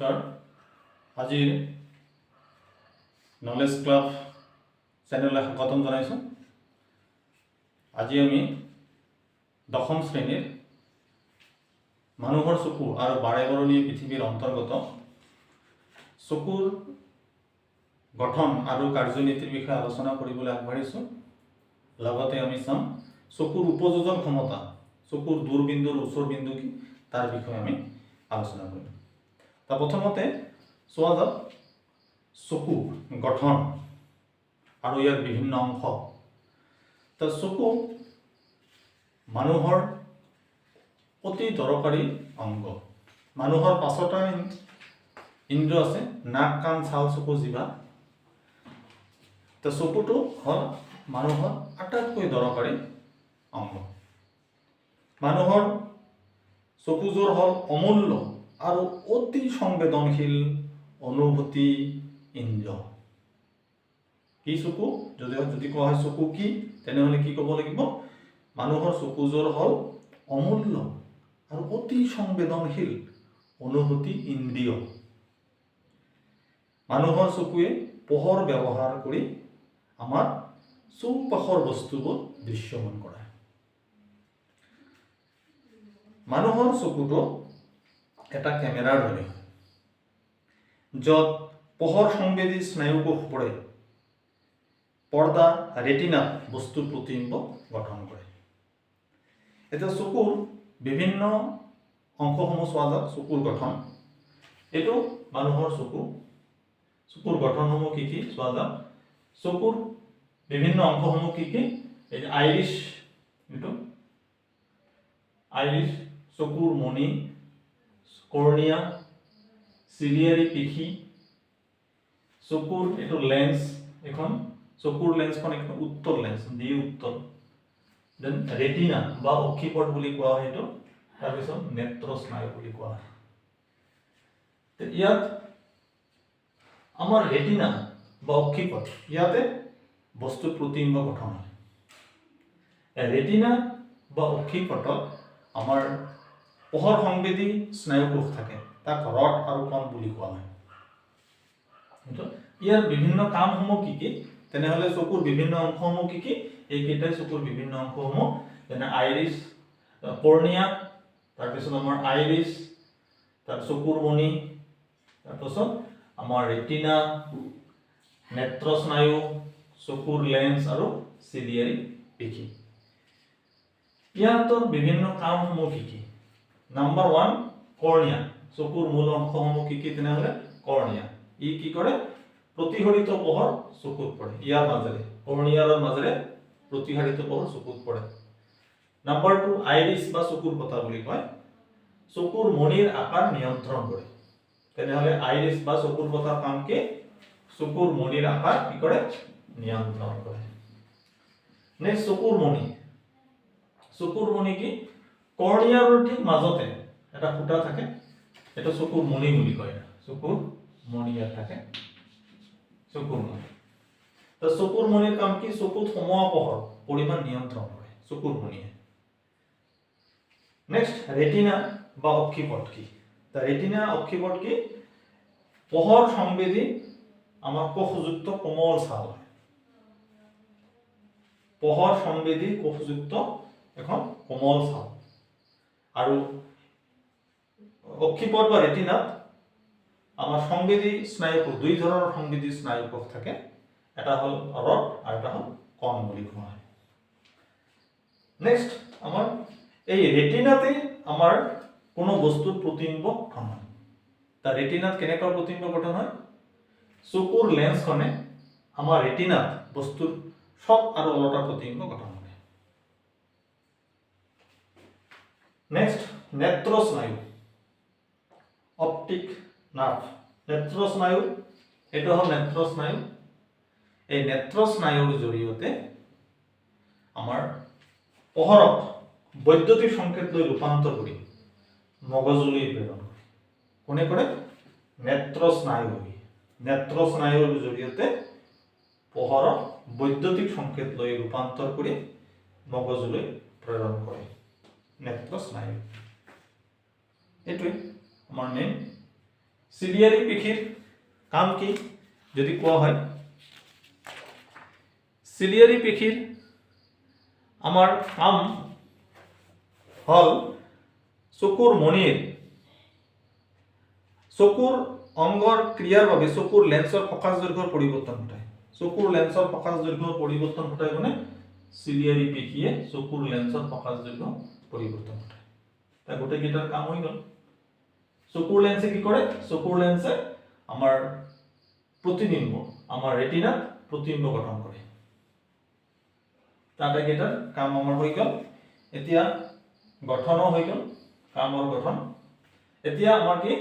নমস্কাৰ। আজিৰ knowledge club চেনেললৈ স্বাগতম জনাইছোঁ। আজি আমি দশম শ্ৰেণীৰ মানুহৰ চকু আৰু বাৰেবৰণীয়া পৃথিৱীৰ অন্তৰ্গত চকুৰ গঠন আৰু কাৰ্যনীতিৰ বিষয়ে আলোচনা কৰিবলৈ আগবাঢ়িছোঁ। লগতে আমি চাম চকুৰ উপযোজন ক্ষমতা, চকুৰ দূৰবিন্দুৰ ওচৰ বিন্দু কি তাৰ বিষয়ে আমি আলোচনা কৰিম। তা প্ৰথমতে চোৱা যাওক চকু গঠন আৰু ইয়াৰ বিভিন্ন অংশ। তা চকু মানুহৰ অতি দৰকাৰী অংগ। মানুহৰ 5টা ইন্দ্ৰিয় আছে, নাক, কাণ, ছাল, চকু, জিভা। তা চকুটো হ'ল মানুহৰ আটাইতকৈ দৰকাৰী অংগ। মানুহৰ চকুযোৰ হ'ল অমূল্য আৰু অতি সংবেদনশীল অনুভূতি ইন্দ্ৰিয়। কি চকু? যদি কোৱা হয় চকু কি, তেনেহ'লে কি ক'ব লাগিব? মানুহৰ চকুযোৰ হ'ল অমূল্য আৰু অতি সংবেদনশীল অনুভূতি ইন্দ্ৰিয়। মানুহৰ চকুৱে পোহৰ ব্যৱহাৰ কৰি আমাৰ চৌপাশৰ বস্তুবোৰ দৃশ্যমান কৰায়। মানুহৰ চকুটো এটা কেমেৰাৰ দৰে, য'ত পোহৰ সংবেদী স্নায়ুকোষ পৰে পৰ্দা ৰেটিনাত বস্তুৰ প্ৰতিবিম্ব গঠন কৰে। এতিয়া চকুৰ বিভিন্ন অংশসমূহ চোৱা যাওক। চকুৰ গঠন, এইটো মানুহৰ চকুৰ গঠনসমূহ কি কি চোৱা যাওক। চকুৰ বিভিন্ন অংশসমূহ কি কি? এই আইৰিছ, এইটো আইৰিছ, চকুৰ মণি, কৰ্ণিয়া, চিলিয়াৰী পিঠি, চকুৰ এইটো লেন্স, এখন চকুৰ লেন্সখন এখন উত্তল লেন্স, দ্বি উত্তল। দেন ৰেটিনা বা অক্ষিপট বুলি কোৱা হয় এইটো। তাৰপিছত নেত্ৰ স্নায়ু বুলি কোৱা হয়। ইয়াত আমাৰ ৰেটিনা বা অক্ষিপট, ইয়াতে বস্তুৰ প্ৰতিবিম্ব গঠন হয়। ৰেটিনা বা অক্ষিপটত আমাৰ পোহৰ সংবেদী স্নায়ুকোষ থাকে, তাক ৰড আৰু কণ বুলি কোৱা হয়। ইয়াৰ বিভিন্ন কামসমূহ কি কি? তেনেহ'লে চকুৰ বিভিন্ন অংশসমূহ কি কি? এইকেইটাই চকুৰ বিভিন্ন অংশসমূহ, যেনে আইৰিছ, কৰ্ণিয়া, তাৰপিছত আমাৰ আইৰিছ, তাৰ চকুৰ মণি, তাৰপিছত আমাৰ ৰেটিনা, নেত্ৰ স্নায়ু, চকুৰ লেন্স আৰু চিলিয়াৰী পিঠি। ইয়াৰ বিভিন্ন কামসমূহ কি কি? Number 1 cornea. চকুৰ মূল অংশসমূহ কি কি? তেনেহ'লে কৰ্ণিয়া। ই কি কৰে? প্ৰতিফলিত পোহৰ চকুত পৰে, ইয়াৰ মাজেৰে, কৰ্ণিয়াৰৰ মাজেৰে প্ৰতিফলিত পোহৰ চকুত পৰে। নাম্বাৰ 2 আইৰিছ বা চকুৰ পতা বুলি কয়। চকুৰ মণিৰ আকাৰ নিয়ন্ত্ৰণ কৰে। তেনেহ'লে আইৰিছ বা চকুৰ পতাৰ কাম কি? চকুৰ মণিৰ আকাৰ কি কৰে? নিয়ন্ত্ৰণ কৰে। নেক্সট চকুৰ মণি। চকুৰ মণি কি? কৰ্ণিয়াৰৰ ঠিক মাজতে এটা ফুটা থাকে, এটা চকুৰ মণি বুলি কয়। চকুৰ মণি ইয়াত থাকে, চকুৰ মণি। তো চকুৰ মণিৰ কাম কি? চকুত সোমোৱা পোহৰ পৰিমাণ নিয়ন্ত্ৰণ কৰে চকুৰ মণিয়ে। নেক্সট ৰেটিনা বা অক্ষিপট কি? ৰেটিনা অক্ষিপট কি? পোহৰ সংবেদী আমাৰ কোষযুক্ত কোমল ছাল, পোহৰ সংবেদী কোষযুক্ত এখন কোমল ছাল। আৰু অক্ষিপট বা ৰেটিনাত আমাৰ সংবেদী স্নায়ুকোষ, দুই ধৰণৰ সংবেদী স্নায়ুকোষ থাকে, এটা হ'ল ৰড আৰু এটা হ'ল কণ বুলি কোৱা হয়। নেক্সট আমাৰ এই ৰেটিনাতে আমাৰ কোনো বস্তুৰ প্ৰতিবিম্ব গঠন হয়। তাৰ ৰেটিনাত কেনেকুৱা প্ৰতিবিম্ব গঠন হয়? চকুৰ লেন্সখনে আমাৰ ৰেটিনাত বস্তুৰ চক আৰু ওলোটা প্ৰতিবিম্ব গঠন কৰে। নেক্সট নেত্ৰ স্নায়ু, অপটিক নাৰ্ভ। নেত্ৰ স্নায়ু, এইটো হ'ল নেত্ৰ স্নায়ু। এই নেত্ৰ স্নায়ুৰ জৰিয়তে আমাৰ পোহৰক বৈদ্যুতিক সংকেত লৈ ৰূপান্তৰ কৰি মগজুলৈ প্ৰেৰণ কৰে। কোনে কৰে? নেত্ৰ স্নায়ু। নেত্ৰ স্নায়ুৰ জৰিয়তে পোহৰক বৈদ্যুতিক সংকেত লৈ ৰূপান্তৰ কৰি মগজুলৈ প্ৰেৰণ কৰে নেত্ৰ স্নায়ু। এইটোৱে আমাৰ মেইন চিলিয়াৰী পেশীৰ কাম কি যদি কোৱা হয় চিলিয়াৰী পেশীৰ আমাৰ কাম হল চকুৰ মণিৰ চকুৰ অংগৰ ক্ৰিয়াৰ বাবে চকুৰ লেন্সৰ ফকাস দৈৰ্ঘ্যৰ পৰিৱৰ্তন ঘটায় চকুৰ লেন্সৰ ফকাস দৈৰ্ঘ্যৰ পৰিৱৰ্তন ঘটায় মানে চিলিয়াৰী পেশীয়ে চকুৰ লেন্সৰ ফকাস দৈৰ্ঘ্য পৰিৱৰ্তন ঘটায় তা গোটেই কেইটাৰ কাম হৈ গল চকুৰ লেন্সে কি কৰে চকুৰ লেন্সে আমাৰ প্ৰতিবিম্ব আমাৰ ৰেটিনাত প্ৰতিবিম্ব গঠন কৰে তাতে কেইটাৰ কাম আমাৰ হৈ গল এতিয়া গঠনো হৈ গল কামৰ গঠন এতিয়া আমাৰ কি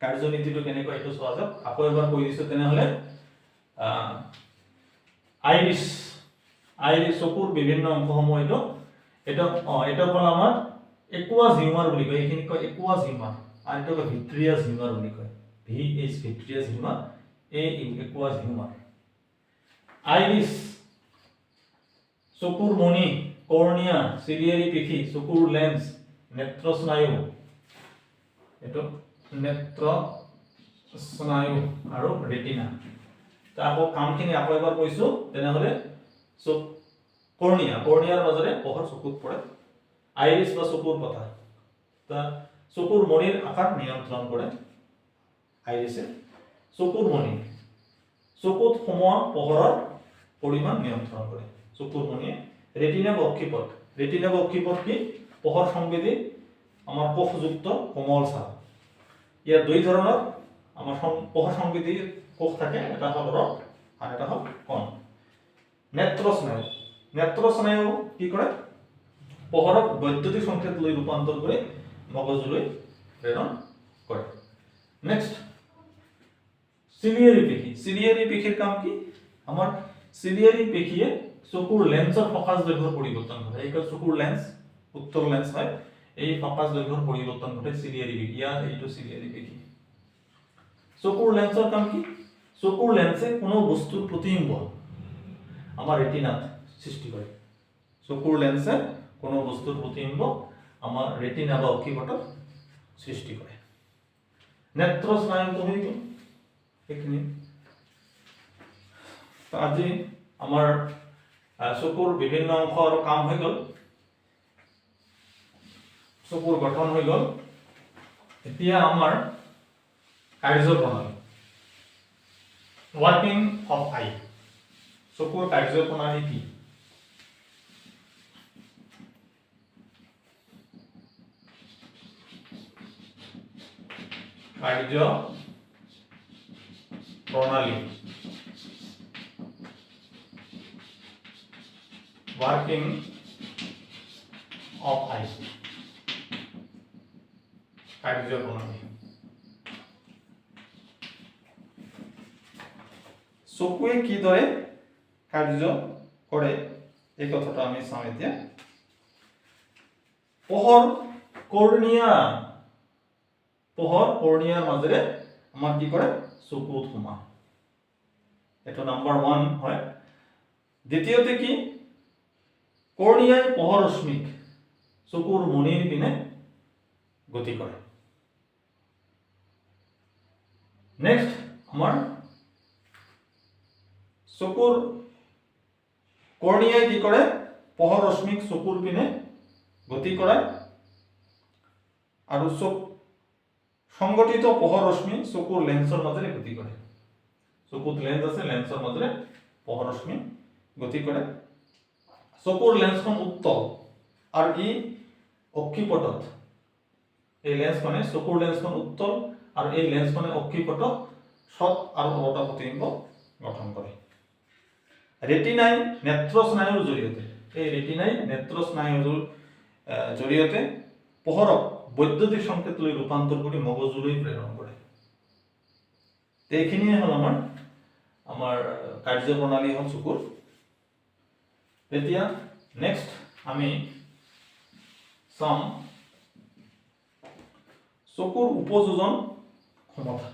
কাৰ্যনীতিটো কেনেকৈ এইটো চোৱা যাওক আকৌ এবাৰ কৈ দিছো তেনেহলে আইৰিছ চকুৰ বিভিন্ন অংশসমূহ এটা হ'ল আমাৰ একুৱাছ হিউমাৰ বুলি কয় এইখিনি কয় একুৱাছ হিউমাৰ আৰু এটা কয় ভিট্ৰিয়াছ হিউমাৰ বুলি কয় VH vitreous humour aqueous humour iris চকুৰ মণি কৰ্নিয়া চিলিয়াৰী পেশী চকুৰ লেন্স নেত্ৰ স্নায়ু এটো নেত্ৰ স্নায়ু আৰু ৰেটিনা তা আকৌ কামখিনি আকৌ এবাৰ কৈছো তেনেহলে কৰ্নিয়াৰ মাজৰে পোহৰ চকুত পৰে আইৰিছ বা চকুৰ পতা তা চকুৰ মণিৰ আকাৰ নিয়ন্ত্ৰণ কৰে আইৰিছে চকুৰ মণি চকুত সোমোৱা পোহৰৰ পৰিমাণ নিয়ন্ত্ৰণ কৰে চকুৰ মণিয়ে ৰেটিনা বা অক্ষিপট কি পোহৰ সংবেদী আমাৰ কোষযুক্ত কোমল ছাল ইয়াৰ দুই ধৰণৰ আমাৰ পোহৰ সংবেদী কোষ থাকে এটা হ'ল ৰড আৰু এটা হ'ল কণ নেত্ৰ স্নায়ু কি কৰে পোহৰক বৈদ্যুতিক সংকেত লৈ ৰূপান্তৰ কৰি মগজুলৈ প্ৰেৰণ কৰে নেক্সট চিলিয়াৰী পেশীৰ কাম কি আমাৰ চিলিয়াৰী পেশীয়ে চকুৰ লেন্সৰ ফকাস দৈৰ্ঘ্যৰ পৰিৱৰ্তন ঘটায় এই চকুৰ লেন্স উত্তৰ লেন্স হয় এই ফকাস দৈৰ্ঘ্যৰ পৰিৱৰ্তন ঘটায় চিলিয়াৰী পেশী এইটো চিলিয়াৰী পেশী চকুৰ লেন্সৰ কাম কি চকুৰ লেন্সে কোনো বস্তুৰ প্ৰতিবিম্ব আমাৰ ৰেটিনাত সৃষ্টি কৰে চকুৰ লেন্সে কোনো বস্তুৰ প্ৰতিবিম্ব আমাৰ ৰেটিনা বা অক্ষিপটত সৃষ্টি কৰে নেত্ৰ স্নায়ুটো হৈ গ'ল এইখিনি আজি আমাৰ চকুৰ বিভিন্ন অংশ আৰু কাম হৈ গ'ল চকুৰ গঠন হৈ গ'ল এতিয়া আমাৰ কাৰ্যপ্ৰণালী ওয়াৰ্কিং অফ আই চকুৰ কাৰ্যপ্ৰণালী কি কাৰ্যপ্ৰণালী ওয়াৰ্কিং অফ আই কাৰ্যপ্ৰণালী চকুৱে কিদৰে কাৰ্য কৰে এই কথাটো আমি চাওঁ এতিয়া পোহৰ কৰ্নিয়াৰ মাজেৰে আমাৰ কি কৰে চকুত সোমায় এটা নাম্বাৰ 1 হয় দ্বিতীয়তে কি কৰ্নিয়াই পোহৰ ৰশ্মিক চকুৰ মণিৰ পিনে গতি কৰে নেক্সট আমাৰ চকুৰ কৰ্নিয়াই কি কৰে পোহৰ ৰশ্মিক চকুৰ পিনে গতি কৰায় আৰু সংগঠিত পোহৰ ৰশ্মি চকুৰ লেন্সৰ মাজেৰে গতি কৰে চকুত লেন্স আছে লেন্সৰ মাজেৰে পোহৰ ৰশ্মি গতি কৰে চকুৰ লেন্সখন উত্তল আৰু ই অক্ষিপটত এই লেন্সখনে চকুৰ লেন্সখন উত্তল আৰু এই লেন্সখনে অক্ষিপটত সৎ আৰু অলতা প্ৰতিবিম্ব গঠন কৰে ৰেটিনাই নেত্ৰ স্নায়ুৰ জৰিয়তে পোহৰক বৈদ্যুতিক সংকেত লৈ ৰূপান্তৰ কৰি মগজুলৈ প্ৰেৰণ কৰে এইখিনিয়ে হ'ল আমাৰ কাৰ্যপ্ৰণালী হ'ল চকুৰ এতিয়া নেক্সট আমি চাম চকুৰ উপযোজন ক্ষমতা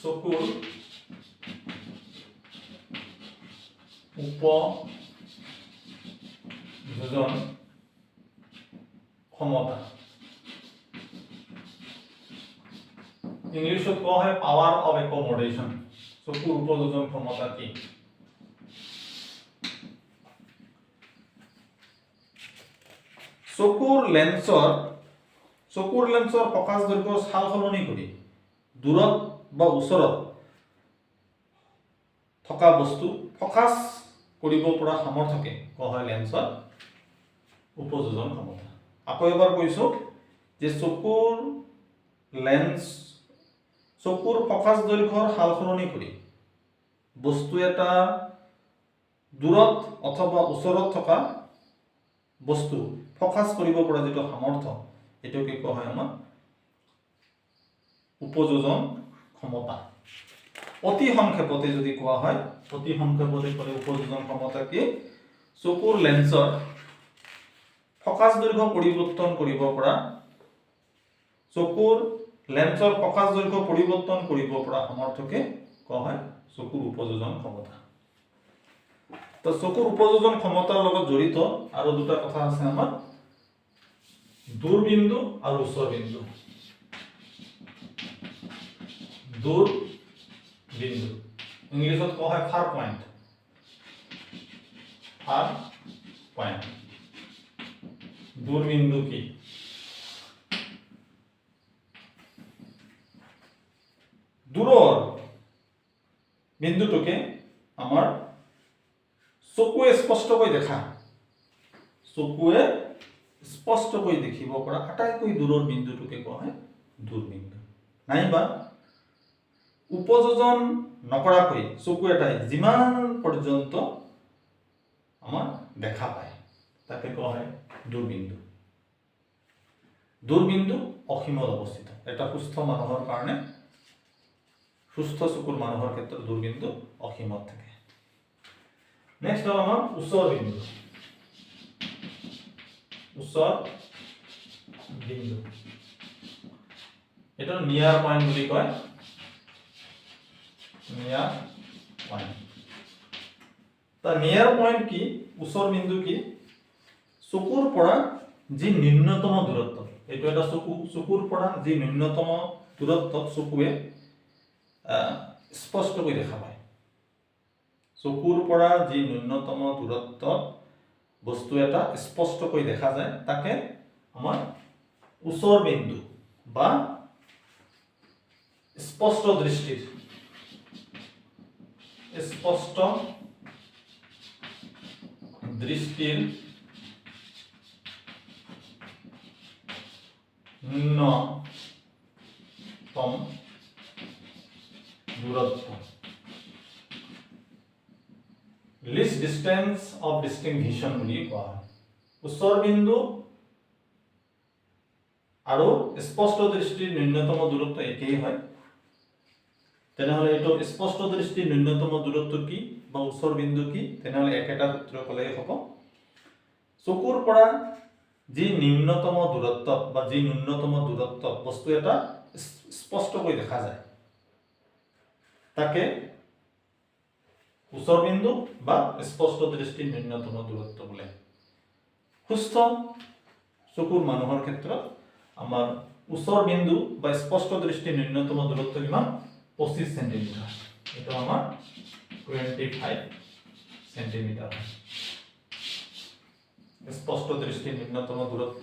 চকুৰ উপযোজন ক্ষমতা ইংলিশত কোৱা হয় পাৱাৰ অফ একমোডেশন চকুৰ উপযোজন ক্ষমতা কি চকুৰ লেন্সৰ ফকাস দৈৰ্ঘ্য সাল সলনি কৰি দূৰত বা ওচৰত থকা বস্তু ফকাস কৰিব পৰা সামৰ্থ্যকে কোৱা হয় লেন্সৰ উপযোজন ক্ষমতা আকৌ এবাৰ কৈছো যে চকুৰ ফকাস দৈৰ্ঘ্যৰ সাল সলনি কৰি বস্তু এটা দূৰত অথবা ওচৰত থকা বস্তু ফকাস কৰিব পৰা যেটো সামৰ্থ্য এটোকে কোৱা হয় আমাৰ উপযোজন ক্ষমতা অতি সংক্ষেপতে যদি কোৱা হয় অতি সংক্ষেপতে ক'লে উপযোজন ক্ষমতা কি চকুৰ লেন্সৰ ফকাস দৈৰ্ঘ্য পৰিৱৰ্তন কৰিব পৰা চকুৰ লেন্সৰ ফকাস দৈৰ্ঘ্য পৰিৱৰ্তন কৰিব পৰা সামৰ্থ্যকে কোৱা হয় চকুৰ উপযোজন ক্ষমতা তো চকুৰ উপযোজন ক্ষমতাৰ লগত জড়িত আৰু দুটা কথা আছে আমাৰ দূৰবিন্দু আৰু ওচৰ বিন্দু দূৰবিন্দু ইংলিশত কোৱা হয় ফাৰ পয়েন্ট দূৰবিন্দু কি দূৰৰ বিন্দুটোকে আমাৰ চকুৱে স্পষ্টকৈ দেখিব পৰা আটাইতকৈ দূৰৰ বিন্দুটোকে কোৱা হয় দূৰবিন্দু নাইবা উপযোজন নকৰাকৈ চকু এটাই যিমান পৰ্যন্ত আমাৰ দেখা পায় তাকে কোৱা হয় দূৰবিন্দু অসীমত অৱস্থিত এটা সুস্থ মানুহৰ কাৰণে সুস্থ চকুৰ মানুহৰ ক্ষেত্ৰত দূৰবিন্দু অসীমত থাকে নেক্সট হল আমাৰ ওচৰ বিন্দু এটা নিয়াৰ পয়েন্ট বুলি কয় নিয়াৰ পয়েন্ট কি ওচৰ বিন্দু কি চকুৰ পৰা যি ন্যূনতম দূৰত্ব এটো এটা চকুৰ পৰা যি ন্যূনতম দূৰত্ব চকুৱে স্পষ্টকৈ দেখা পায় চকুৰ পৰা যি ন্যূনতম দূৰত্ব বস্তু এটা স্পষ্টকৈ দেখা যায় তাকে আমাৰ ওচৰ বিন্দু বা স্পষ্ট দৃষ্টিৰ ন্যূনতম দূৰত্ব least distance of distinction বুলি কোৱা হয় ওচৰ বিন্দু আৰু স্পষ্ট দৃষ্টিৰ ন্যূনতম দূৰত্ব একেই হয় তেনেহলে এটো স্পষ্ট দৃষ্টিৰ ন্যূনতম দূৰত্ব কি বা ওচৰ বিন্দু কি তেনেহলে একেটা সূত্ৰ ক'লেই হ'ব চকুৰ পৰা যি নিম্নতম দূৰত্ব বা যি ন্যূনতম দূৰত্ব বস্তু এটা স্পষ্টকৈ দেখা যায় তাকে ওচৰ বিন্দু বা স্পষ্ট দৃষ্টিৰ ন্যূনতম দূৰত্ব বোলে সুস্থ চকুৰ মানুহৰ ক্ষেত্ৰত আমাৰ ওচৰ বিন্দু বা স্পষ্ট দৃষ্টিৰ ন্যূনতম দূৰত্ব কিমান 25 সেন্টিমিটাৰ এটা আমাৰ 25 সেন্টিমিটাৰ স্পষ্ট দৃষ্টিৰ ন্যূনতম দূৰত্ব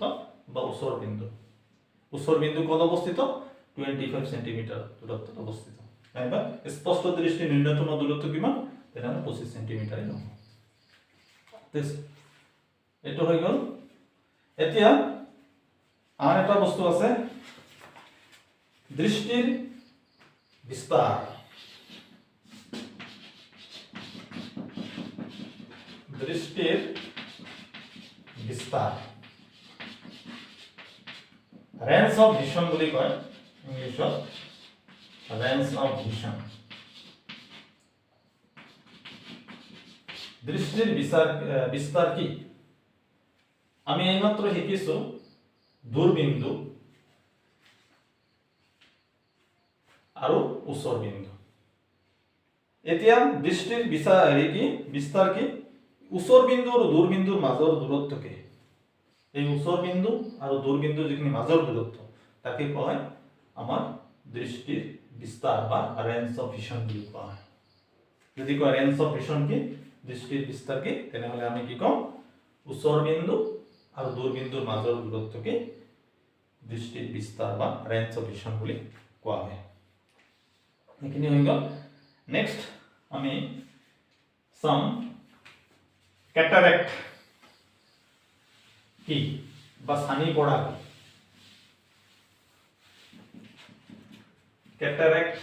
বা ওচৰ বিন্দু ক'ত অৱস্থিত 25 সেন্টিমিটাৰ দূৰত্বত অৱস্থিত নাইবা স্পষ্ট দৃষ্টিৰ ন্যূনতম দূৰত্ব কিমান তেনেহলে 25 সেন্টিমিটাৰ হ'ব এটো হৈ গ'ল এতিয়া আন এটা বস্তু আছে দৃষ্টিৰ বিস্তাৰ ৰেঞ্জ অফ ভিজন বুলি কয় ইংলিশত ৰেঞ্জ অফ ভিজন দৃষ্টিৰ বিস্তাৰ কি আমি এইমাত্ৰ শিকিছো দূৰবিন্দু আৰু ওচৰ বিন্দু এতিয়া দৃষ্টিৰ বিস্তাৰ কি ওচৰ বিন্দু আৰু দূৰবিন্দুৰ মাজৰ দূৰত্বকে এই ওচৰ বিন্দু আৰু দূৰবিন্দুৰ যিখিনি মাজৰ দূৰত্ব তাকে কোৱা হয় আমাৰ দৃষ্টিৰ বিস্তাৰ বা ৰেঞ্জ অফ ভিজন বুলি কোৱা হয় যদি কোৱা ৰেঞ্জ অফ ভিজন কি দৃষ্টিৰ বিস্তাৰ কি তেনেহলে আমি কি কম ওচৰ বিন্দু আৰু দূৰ বিন্দুৰ মাজৰ দূৰত্বকে দৃষ্টিৰ বিস্তাৰ বা ৰেঞ্জ অফ ভিজন বুলি কোৱা হয় এইখিনি হৈ গ'ল নেক্সট আমি সাম ক্যাটাৰেক্ট কি বা ছানি পৰা ক্যাটাৰেক্ট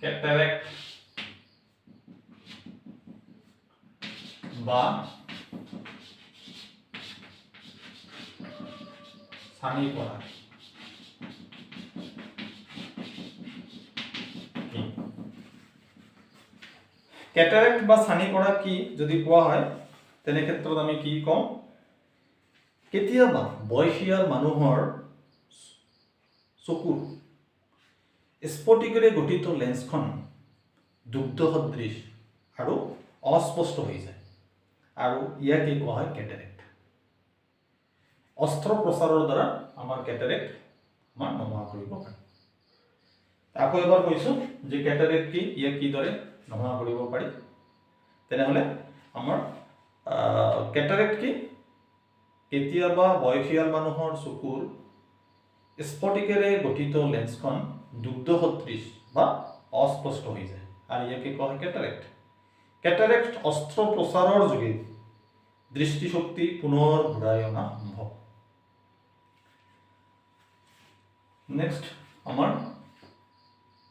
ক্যাটাৰেক্ট বা ছানি পৰা ক্যাটাৰেক্ট বা ছানি পৰা কি যদি কোৱা হয় তেনে ক্ষেত্ৰত আমি কি কম কেতিয়াবা বয়সীয়াল মানুহৰ চকুৰ স্ফটিকেৰে গঠিত লেন্সখন দুগ্ধ সদৃশ আৰু অস্পষ্ট হৈ যায় আৰু ইয়াকে কোৱা হয় ক্যাটাৰেক্ট অস্ত্ৰোপচাৰৰ দ্বাৰা আমাৰ ক্যাটাৰেক্ট আমাৰ নোহোৱা কৰিব পাৰি আকৌ এবাৰ কৈছো যে ক্যাটাৰেক্ট কি ইয়াক কিদৰে নোহোৱা কৰিব পাৰি তেনেহলে আমাৰ ক্যাটাৰেক্ট কি কেতিয়াবা বয়সীয়াল মানুহৰ চকুৰ স্ফটিকেৰে গঠিত লেন্সখন দুগ্ধ সদৃশ বা অস্পষ্ট হৈ যায় আৰু ইয়াকে কোৱা হয় ক্যাটাৰেক্ট ক্যাটাৰেক্ট অস্ত্ৰোপচাৰৰ যোগে দৃষ্টিশক্তি পুনৰ ঘূৰাই অনা সম্ভৱ নেক্সট আমাৰ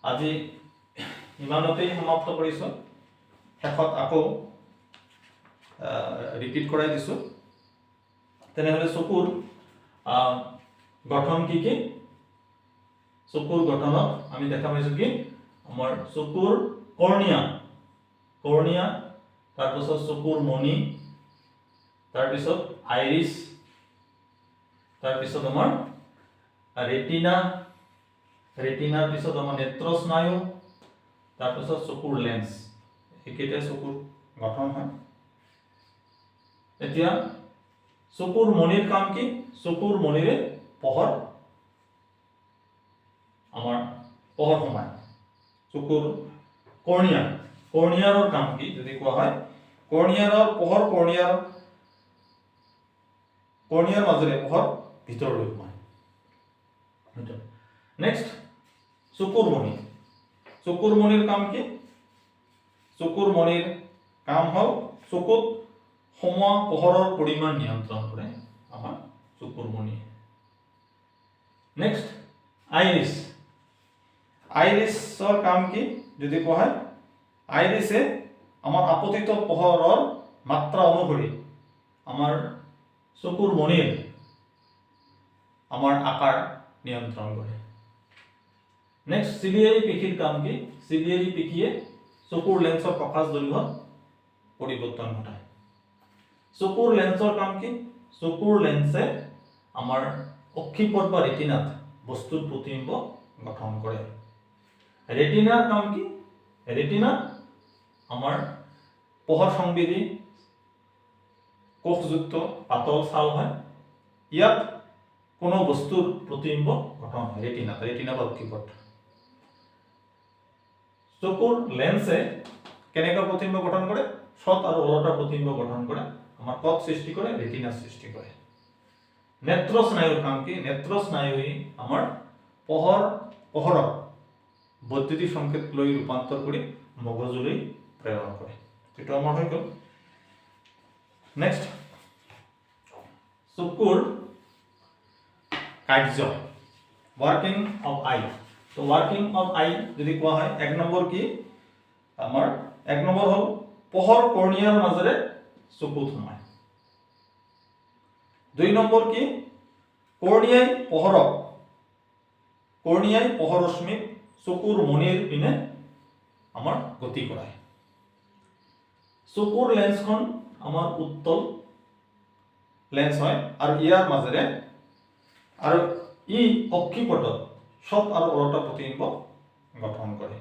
আজি ইমানতেই সমাপ্ত কৰিছো শেষত আকৌ ৰিপিট কৰাই দিছো তেনেহলে চকুৰ গঠন কি চকুৰ গঠনত আমি দেখা পাইছো কি আমাৰ চকুৰ কৰ্ণিয়া তাৰপিছত চকুৰ মণি তাৰপিছত আইৰিছ তাৰপিছত আমাৰ ৰেটিনাৰ পিছত আমাৰ নেত্ৰ স্নায়ু তাৰপিছত চকুৰ লেন্স এইকেইটা চকুৰ গঠন হয় এতিয়া চকুৰ মণিৰ কাম কি চকুৰ মণিৰে পোহৰ সোমায় চকুৰ কৰ্ণিয়াৰৰ কাম কি যদি কোৱা হয় কৰ্ণিয়াৰৰ পোহৰ কৰ্ণিয়াৰ মাজেৰে পোহৰ ভিতৰলৈ সোমায় নেক্সট চকুৰ মণিৰ কাম কি চকুৰ মণিৰ কাম হল চকুত সোমোৱা পোহৰৰ পৰিমাণ নিয়ন্ত্ৰণ কৰে আমাৰ চকুৰ মণি নেক্সট আইৰিছৰ কাম কি যদি কোৱা হয় আইৰিছে আমাৰ আপতিত পোহৰৰ মাত্ৰা অনুসৰি আমাৰ চকুৰ মণিৰ আমাৰ আকাৰ নিয়ন্ত্ৰণ কৰে নেক্সট চিলিয়াৰী পেশীৰ কাম কি চিলিয়াৰী পেশীয়ে চকুৰ লেন্সৰ প্ৰকাশ দৈৰ্ঘ্য পৰিৱৰ্তন ঘটায় চকুৰ লেন্সৰ কাম কি চকুৰ লেন্সে আমাৰ অক্ষিপট বা ৰেটিনাত বস্তুৰ প্ৰতিবিম্ব গঠন কৰে ৰেটিনাৰ কাম কি ৰেটিনা আমাৰ পোহৰ সংবেদী কোষযুক্ত পাতল ছাল হয় ইয়াত কোনো বস্তুৰ প্ৰতিবিম্ব গঠন হয় ৰেটিনা বা অক্ষিপট চকুৰ লেন্সে কেনেকৈ প্ৰতিবিম্ব গঠন কৰে সৎ আৰু ওলটা প্ৰতিবিম্ব গঠন কৰে আমাৰ কত সৃষ্টি কৰে ৰেটিনা সৃষ্টি কৰে নেত্ৰ স্নায়ুৰ কাম কি নেত্ৰ স্নায়ুই আমাৰ পোহৰক বৈদ্যুতিক সংকেত লৈ ৰূপান্তৰ কৰি মগজুলৈ প্ৰেৰণ কৰে এটা আমাৰ হৈ গ'ল নেক্সট চকুৰ কাৰ্য ওয়াৰ্কিং অফ আই তো ওয়াৰ্কিং অফ আই যদি কোৱা হয় এক নম্বৰ কি আমাৰ এক নম্বৰ হল পোহৰ কৰ্ণিয়াৰ মাজেৰে চকুত সোমায় দুই নম্বৰ কি কৰ্ণিয়াই পোহৰ ৰশ্মিক চকুৰ মণিৰ পিনে আমাৰ গতি কৰায় চকুৰ লেন্সখন আমাৰ উত্তল লেন্স হয় আৰু ইয়াৰ মাজেৰে আৰু ই অক্ষিপটত সৎ আৰু ওলটা প্ৰতিবিম্ব গঠন কৰে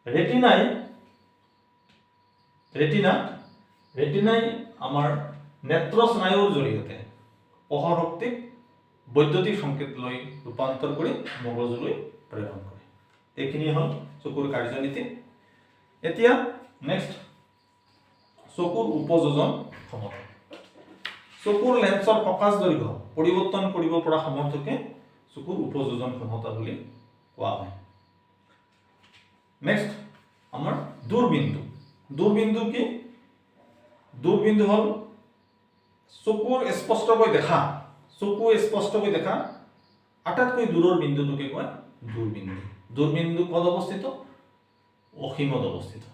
ৰেটিনাই ৰেটিনাই আমাৰ নেত্ৰ স্নায়ুৰ জৰিয়তে পোহৰ শক্তিক বৈদ্যুতিক সংকেত লৈ ৰূপান্তৰ কৰি মগজুলৈ প্ৰেৰণ কৰে। এইখিনি হ'ল চকুৰ কাৰ্যনীতি। এতিয়া নেক্সট চকুৰ উপযোজন ক্ষমতা। চকুৰ লেন্সৰ ফকাছ দৈৰ্ঘ্য পৰিৱৰ্তন কৰিব পৰা সামৰ্থ্যকে চকুৰ উপযোজন ক্ষমতা বুলি কোৱা হয়। নেক্সট আমাৰ দূৰবিন্দু কি? দূৰবিন্দু হ'ল চকু স্পষ্টকৈ দেখা আটাইতকৈ দূৰৰ বিন্দুটোকে কয় দূৰবিন্দু। দূৰবিন্দু ক'ত অৱস্থিত? অসীমত অৱস্থিত।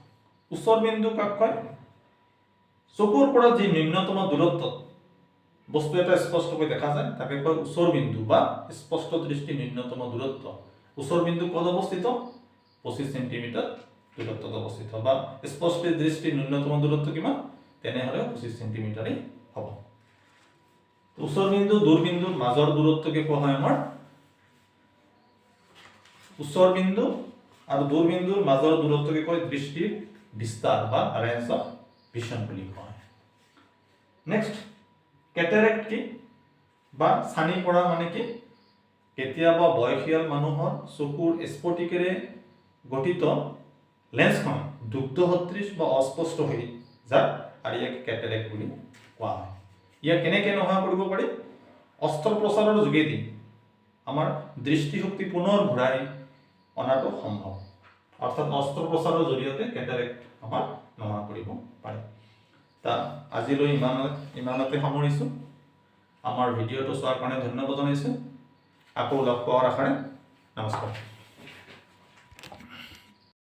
ওচৰ বিন্দু কাক কয়? চকুৰ পৰা যি ন্যূনতম দূৰত্বত বস্তু এটা স্পষ্টকৈ দেখা যায় তাকে কয় ওচৰ বিন্দু বা স্পষ্ট দৃষ্টি ন্যূনতম দূৰত্ব। ওচৰ বিন্দু ক'ত অৱস্থিত? 25 সেন্টিমিটাৰ দূৰত্বত অৱস্থিত, বা স্পষ্ট দৃষ্টি ন্যূনতম দূৰত্ব কিমান? তেনেহ'লে 25 সেন্টিমিটাৰেই হ'ব। ওচৰ বিন্দু দূৰবিন্দুৰ মাজৰ দূৰত্বকে কোৱা হয় আমাৰ ওচৰ বিন্দু আৰু দূৰবিন্দুৰ মাজৰ দূৰত্বকে কয় দৃষ্টিৰ বিস্তাৰ বা ৰেঞ্জ অফ ভিজন বুলি কোৱা হয়। নেক্সট কেটাৰেক্ট কি বা ছানি পৰা মানে কি? কেতিয়াবা বয়সীয়াল মানুহৰ চকুৰ স্ফটিকেৰে গঠিত লেন্সখন দুগ্ধ সদৃশ বা অস্পষ্ট হৈ যায় আৰু ইয়াক কেটাৰেক্ট বুলি কোৱা হয়। ইয়াক কেনেকৈ নোহোৱা কৰিব পাৰি? অস্ত্ৰোপচাৰৰ যোগেদি আমাৰ দৃষ্টিশক্তি পুনৰ ঘূৰাই অনাটো সম্ভৱ। অৰ্থাৎ অস্ত্ৰোপচাৰৰ জৰিয়তে কেটাৰেক্ট আমাৰ নোহোৱা কৰিব পাৰি। আজিলৈ ইমানতে সামৰিছোঁ। আমাৰ ভিডিঅ'টো চোৱাৰ কাৰণে ধন্যবাদ জনাইছোঁ। আকৌ লগ পোৱাৰ আশাৰে নমস্কাৰ।